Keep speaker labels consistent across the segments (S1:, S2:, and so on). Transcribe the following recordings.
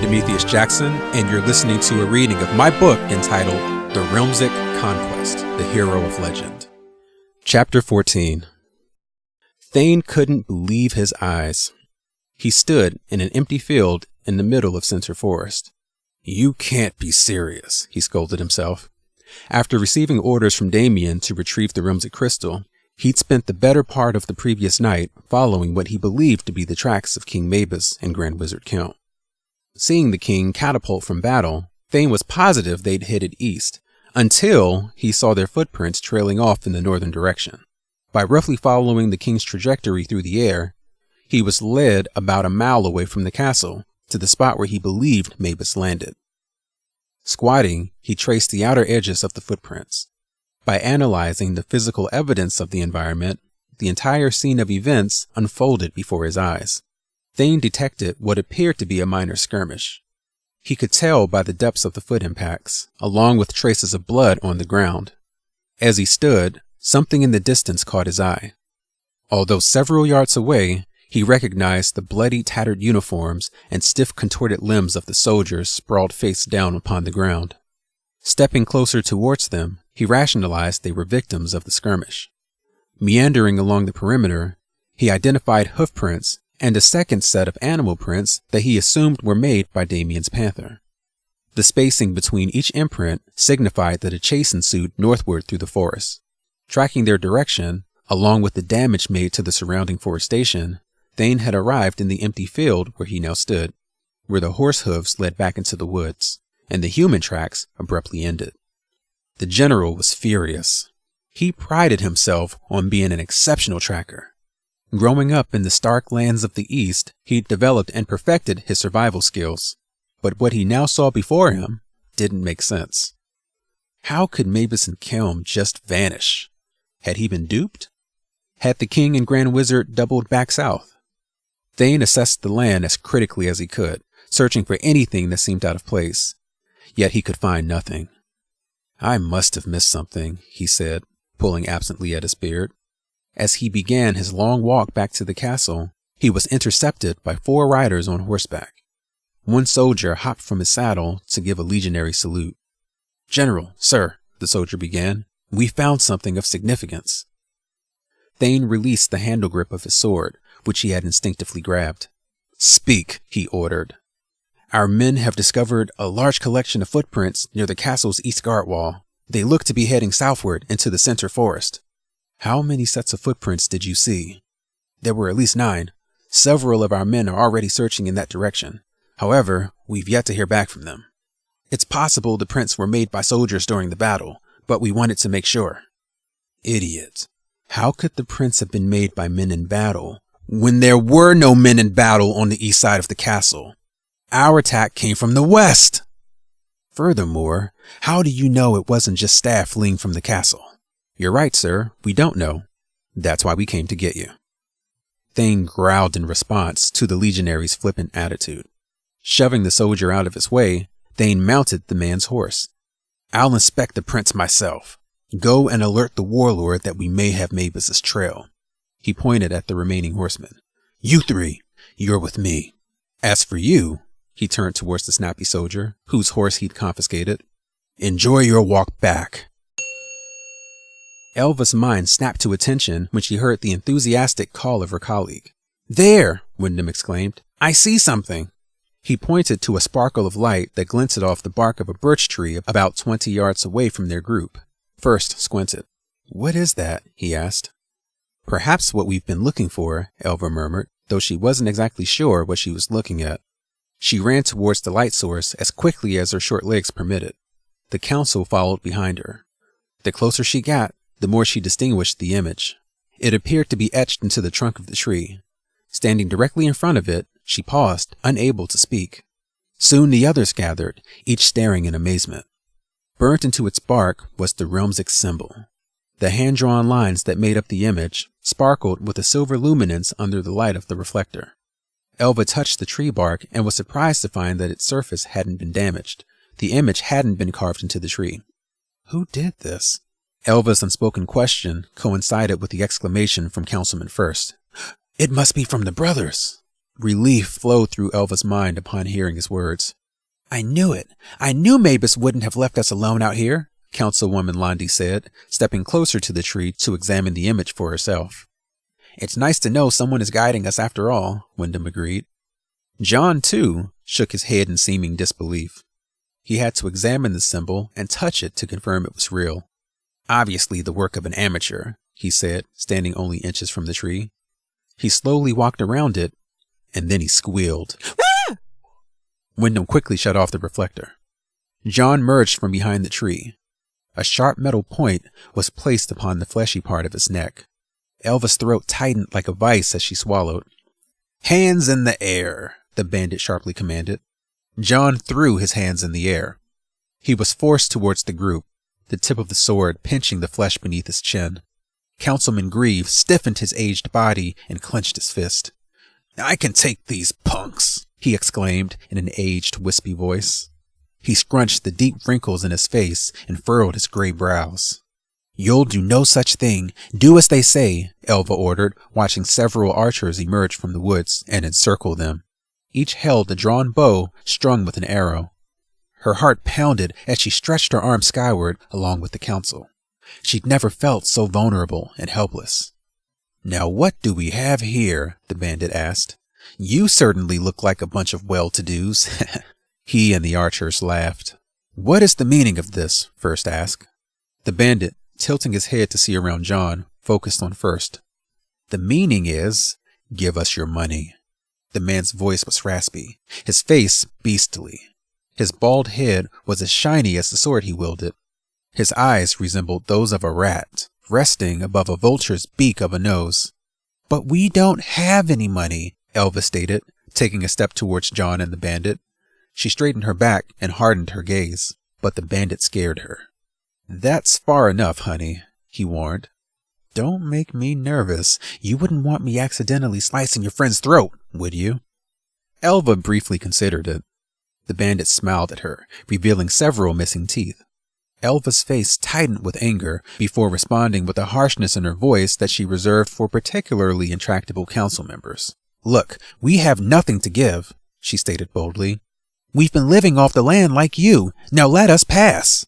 S1: Demethius Jackson, and you're listening to a reading of my book entitled The Realmsic Conquest, The Hero of Legend. Chapter 14. Thane couldn't believe his eyes. He stood in an empty field in the middle of Center Forest. "You can't be serious," he scolded himself. After receiving orders from Damien to retrieve the Realmsic crystal, he'd spent the better part of the previous night following what he believed to be the tracks of King Maebus and Grand Wizard Count. Seeing the king catapult from battle, Thane was positive they'd headed east, until he saw their footprints trailing off in the northern direction. By roughly following the king's trajectory through the air, he was led about a mile away from the castle to the spot where he believed Maebus landed. Squatting, he traced the outer edges of the footprints. By analyzing the physical evidence of the environment, the entire scene of events unfolded before his eyes. Thane detected what appeared to be a minor skirmish. He could tell by the depths of the foot impacts, along with traces of blood on the ground. As he stood, something in the distance caught his eye. Although several yards away, he recognized the bloody, tattered uniforms and stiff, contorted limbs of the soldiers sprawled face down upon the ground. Stepping closer towards them, he rationalized they were victims of the skirmish. Meandering along the perimeter, he identified hoofprints and a second set of animal prints that he assumed were made by Damien's panther. The spacing between each imprint signified that a chase ensued northward through the forest. Tracking their direction, along with the damage made to the surrounding forestation, Thane had arrived in the empty field where he now stood, where the horse hooves led back into the woods, and the human tracks abruptly ended. The general was furious. He prided himself on being an exceptional tracker. Growing up in the stark lands of the East, he'd developed and perfected his survival skills, but what he now saw before him didn't make sense. How could Maebus and Kelm just vanish? Had he been duped? Had the king and Grand Wizard doubled back south? Thane assessed the land as critically as he could, searching for anything that seemed out of place. Yet he could find nothing. "I must have missed something," he said, pulling absently at his beard. As he began his long walk back to the castle, he was intercepted by 4 riders on horseback. One soldier hopped from his saddle to give a legionary salute. "General, sir," the soldier began, "we found something of significance." Thane released the handle grip of his sword, which he had instinctively grabbed. "Speak," he ordered. "Our men have discovered a large collection of footprints near the castle's east guard wall. They look to be heading southward into the center forest." "How many sets of footprints did you see?" "There were at least 9. Several of our men are already searching in that direction. However, we've yet to hear back from them. It's possible the prints were made by soldiers during the battle, but we wanted to make sure." "Idiot. How could the prints have been made by men in battle when there were no men in battle on the east side of the castle? Our attack came from the west. Furthermore, how do you know it wasn't just staff fleeing from the castle?" "You're right, sir. We don't know. That's why we came to get you." Thane growled in response to the legionary's flippant attitude. Shoving the soldier out of his way, Thane mounted the man's horse. "I'll inspect the prints myself. Go and alert the warlord that we may have Maebus's trail." He pointed at the remaining horsemen. "You 3, you're with me. As for you," he turned towards the snappy soldier, whose horse he'd confiscated, "enjoy your walk back." Elva's mind snapped to attention when she heard the enthusiastic call of her colleague. "There!" Wyndham exclaimed. "I see something." He pointed to a sparkle of light that glinted off the bark of a birch tree about 20 yards away from their group. First squinted. "What is that?" he asked. "Perhaps what we've been looking for," Elva murmured, though she wasn't exactly sure what she was looking at. She ran towards the light source as quickly as her short legs permitted. The council followed behind her. The closer she got, the more she distinguished the image. It appeared to be etched into the trunk of the tree. Standing directly in front of it, she paused, unable to speak. Soon the others gathered, each staring in amazement. Burnt into its bark was the Realmsic symbol. The hand-drawn lines that made up the image sparkled with a silver luminance under the light of the reflector. Elva touched the tree bark and was surprised to find that its surface hadn't been damaged. The image hadn't been carved into the tree. "Who did this?" Elva's unspoken question coincided with the exclamation from Councilman First. "It must be from the brothers." Relief flowed through Elva's mind upon hearing his words. I knew it. I knew Maebus wouldn't have left us alone out here, Councilwoman Londi said, stepping closer to the tree to examine the image for herself. It's nice to know someone is guiding us after all, Wyndham agreed. John, too, shook his head in seeming disbelief. He had to examine the symbol and touch it to confirm it was real. Obviously the work of an amateur, he said, standing only inches from the tree. He slowly walked around it, and then he squealed. Ah! Wyndham quickly shut off the reflector. John emerged from behind the tree. A sharp metal point was placed upon the fleshy part of his neck. Elva's throat tightened like a vice as she swallowed. Hands in the air, the bandit sharply commanded. John threw his hands in the air. He was forced towards the group, the tip of the sword pinching the flesh beneath his chin. Councilman Grieve stiffened his aged body and clenched his fist. I can take these punks, he exclaimed in an aged, wispy voice. He scrunched the deep wrinkles in his face and furrowed his gray brows. You'll do no such thing. Do as they say, Elva ordered, watching several archers emerge from the woods and encircle them. Each held a drawn bow strung with an arrow. Her heart pounded as she stretched her arm skyward along with the council. She'd never felt so vulnerable and helpless. Now what do we have here? The bandit asked. You certainly look like a bunch of well-to-dos. He and the archers laughed. What is the meaning of this? First asked. The bandit, tilting his head to see around John, focused on First. The meaning is, give us your money. The man's voice was raspy, his face beastly. His bald head was as shiny as the sword he wielded. His eyes resembled those of a rat, resting above a vulture's beak of a nose. But we don't have any money, Elva stated, taking a step towards John and the bandit. She straightened her back and hardened her gaze, but the bandit scared her. That's far enough, honey, he warned. Don't make me nervous. You wouldn't want me accidentally slicing your friend's throat, would you? Elva briefly considered it. The bandit smiled at her, revealing several missing teeth. Elva's face tightened with anger before responding with a harshness in her voice that she reserved for particularly intractable council members. Look, we have nothing to give, she stated boldly. We've been living off the land like you. Now let us pass.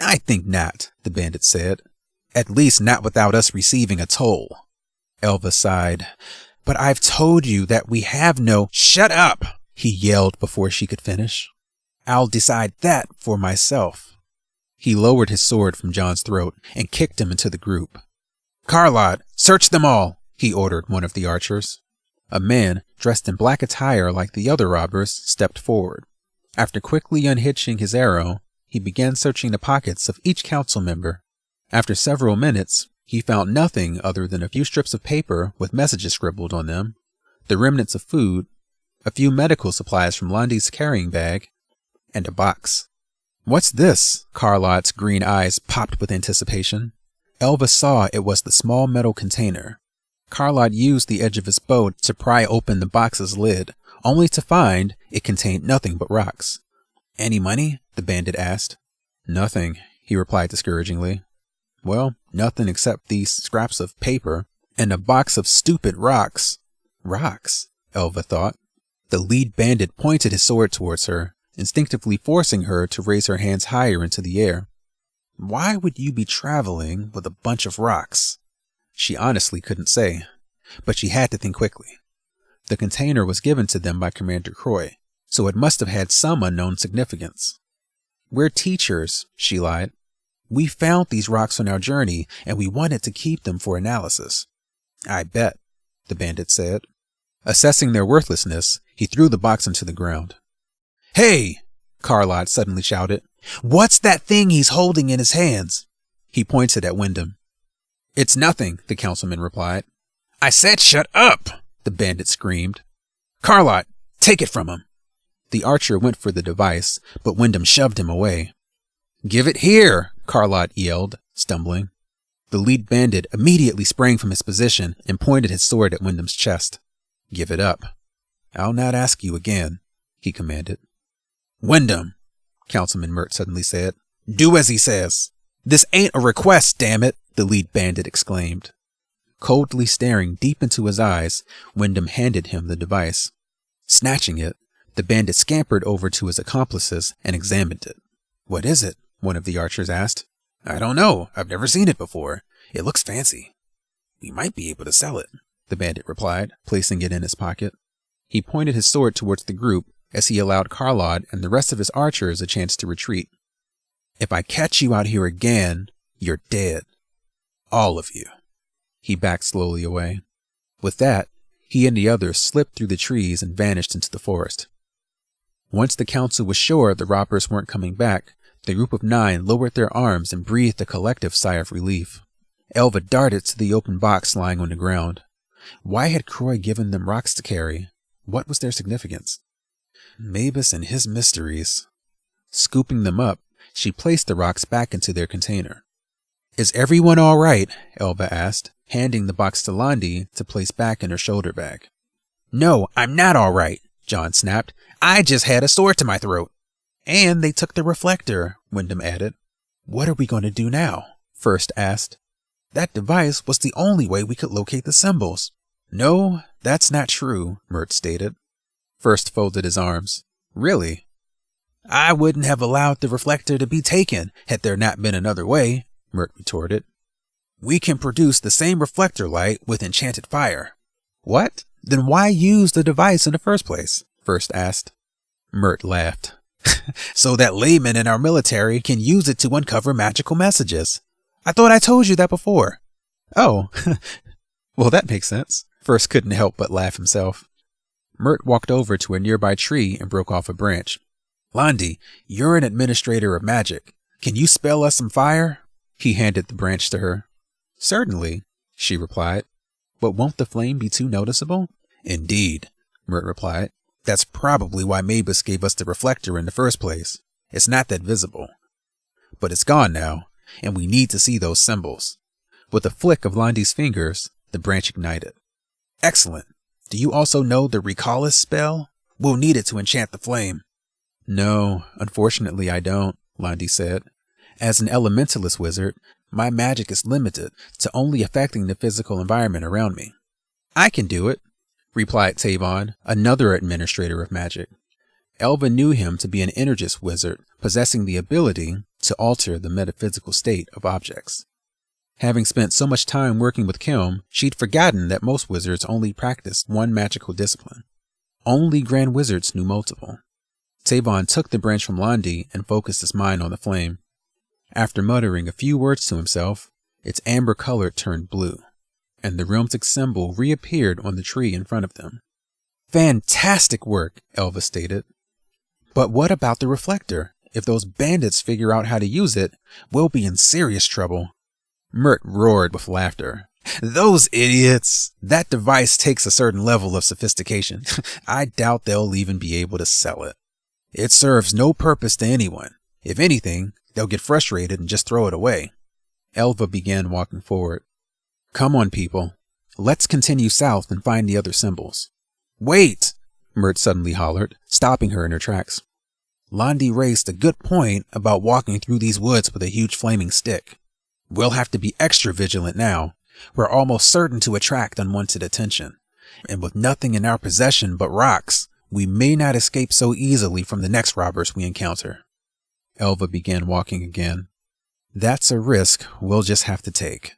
S1: I think not, the bandit said. At least not without us receiving a toll. Elva sighed. But I've told you that we have no— Shut up, he yelled before she could finish. I'll decide that for myself. He lowered his sword from John's throat and kicked him into the group. Carlot, search them all, he ordered one of the archers. A man, dressed in black attire like the other robbers, stepped forward. After quickly unhitching his arrow, he began searching the pockets of each council member. After several minutes, he found nothing other than a few strips of paper with messages scribbled on them, the remnants of food, a few medical supplies from Londi's carrying bag, and a box. What's this? Carlot's green eyes popped with anticipation. Elva saw it was the small metal container. Carlot used the edge of his bow to pry open the box's lid, only to find it contained nothing but rocks. Any money? The bandit asked. Nothing, he replied discouragingly. Well, nothing except these scraps of paper and a box of stupid rocks. Rocks, Elva thought. The lead bandit pointed his sword towards her, instinctively forcing her to raise her hands higher into the air. Why would you be traveling with a bunch of rocks? She honestly couldn't say, but she had to think quickly. The container was given to them by Commander Croy, so it must have had some unknown significance. We're teachers, she lied. We found these rocks on our journey, and we wanted to keep them for analysis. I bet, the bandit said. Assessing their worthlessness, he threw the box into the ground. Hey! Carlot suddenly shouted. What's that thing he's holding in his hands? He pointed at Wyndham. It's nothing, the councilman replied. I said shut up, the bandit screamed. Carlot, take it from him. The archer went for the device, but Wyndham shoved him away. Give it here, Carlot yelled, stumbling. The lead bandit immediately sprang from his position and pointed his sword at Wyndham's chest. Give it up. I'll not ask you again, he commanded. Wyndham, Councilman Mert suddenly said. Do as he says. This ain't a request, damn it, the lead bandit exclaimed. Coldly staring deep into his eyes, Wyndham handed him the device. Snatching it, the bandit scampered over to his accomplices and examined it. "What is it?" one of the archers asked. "I don't know. I've never seen it before. It looks fancy. We might be able to sell it," the bandit replied, placing it in his pocket. He pointed his sword towards the group as he allowed Carlod and the rest of his archers a chance to retreat. "If I catch you out here again, you're dead. All of you." He backed slowly away. With that, he and the others slipped through the trees and vanished into the forest. Once the council was sure the robbers weren't coming back, the group of 9 lowered their arms and breathed a collective sigh of relief. Elva darted to the open box lying on the ground. Why had Croy given them rocks to carry? What was their significance? Maebus and his mysteries. Scooping them up, she placed the rocks back into their container. "Is everyone all right?" Elva asked, handing the box to Londi to place back in her shoulder bag. "No, I'm not all right," John snapped. "I just had a sword to my throat." "And they took the reflector," Wyndham added. "What are we going to do now?" First asked. "That device was the only way we could locate the symbols." "No, that's not true," Mert stated. First folded his arms. "Really?" "I wouldn't have allowed the reflector to be taken had there not been another way," Mert retorted. "We can produce the same reflector light with enchanted fire." "What? Then why use the device in the first place?" First asked. Mert laughed. "So that laymen in our military can use it to uncover magical messages. I thought I told you that before." "Oh, well, that makes sense." First couldn't help but laugh himself. Mert walked over to a nearby tree and broke off a branch. "Londi, you're an administrator of magic. Can you spell us some fire?" He handed the branch to her. "Certainly," she replied. "But won't the flame be too noticeable?" "Indeed," Mert replied. "That's probably why Maebus gave us the reflector in the first place. It's not that visible. But it's gone now, and we need to see those symbols." With a flick of Londi's fingers, the branch ignited. "Excellent. Do you also know the Recallus spell? We'll need it to enchant the flame." "No, unfortunately I don't," Londi said. "As an elementalist wizard, my magic is limited to only affecting the physical environment around me." "I can do it," replied Tavon, another administrator of magic. Elva knew him to be an energist wizard possessing the ability to alter the metaphysical state of objects. Having spent so much time working with Kilm, she'd forgotten that most wizards only practiced one magical discipline. Only grand wizards knew multiple. Tavon took the branch from Londi and focused his mind on the flame. After muttering a few words to himself, its amber color turned blue, and the Realmsic symbol reappeared on the tree in front of them. "Fantastic work," Elva stated. "But what about the reflector? If those bandits figure out how to use it, we'll be in serious trouble." Mert roared with laughter. "Those idiots! That device takes a certain level of sophistication. I doubt they'll even be able to sell it. It serves no purpose to anyone. If anything, they'll get frustrated and just throw it away." Elva began walking forward. "Come on, people. Let's continue south and find the other symbols." "Wait!" Mert suddenly hollered, stopping her in her tracks. "Londi raised a good point about walking through these woods with a huge flaming stick. We'll have to be extra vigilant now. We're almost certain to attract unwanted attention. And with nothing in our possession but rocks, we may not escape so easily from the next robbers we encounter." Elva began walking again. "That's a risk we'll just have to take."